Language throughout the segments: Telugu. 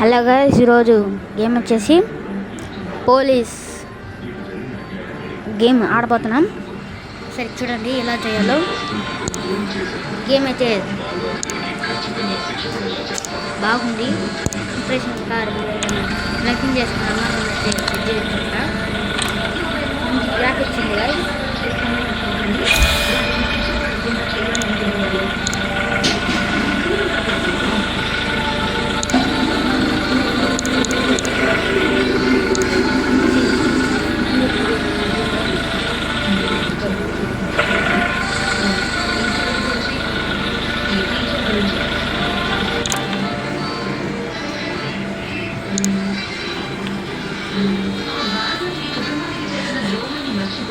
హలో గైస్, ఈరోజు గేమ్ వచ్చేసి పోలీస్ గేమ్ ఆడబోతున్నాం. సరే చూడండి ఎలా చేయాలో. గేమ్ అయితే బాగుంది. ఇంప్రెషన్ కార్ నథింగ్ చేసుకున్నాము. గ్రాఫిక్స్ ఉంది గైస్.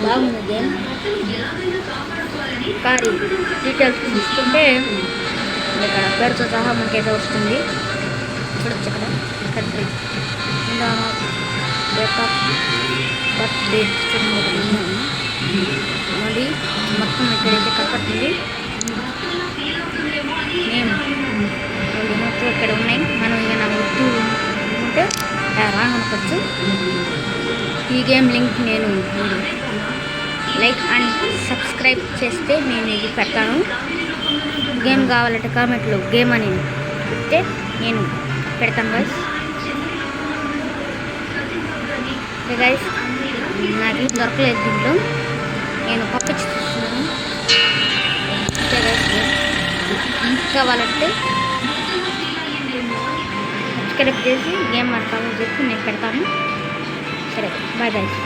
బాగుంది గేమ్. కానీ డీటెయిల్స్ తీసుకుంటే ఇక్కడ పేరుతో సహా మనకైతే వస్తుంది. చూడొచ్చు ఇక్కడ country date of birth date మళ్ళీ మొత్తం ఇక్కడైతే కనపడుతుంది. నేమ్ మొత్తం ఇక్కడ ఉన్నాయి. మనం ఇక నా గుర్తు ఉంటే రాంగ్ అనుకోవచ్చు. ఈ గేమ్ లింక్ నేను లైక్ అండ్ సబ్స్క్రైబ్ చేస్తే నేను ఇది పెడతాను. గేమ్ కావాలంటే కామెంట్లో గేమ్ అని చెప్తే నేను పెడతాను గైస్. ఓకే గైస్, నాకు దొరకలేదు దీంట్లో, నేను పంపించుతున్నాను. ఓకే గైస్, లింక్ కావాలంటే సబ్స్క్రైబ్ చేసి గేమ్ అని కామెంట్ చేసి నేను పెడతాను. సరే, బాయ్ గైస్.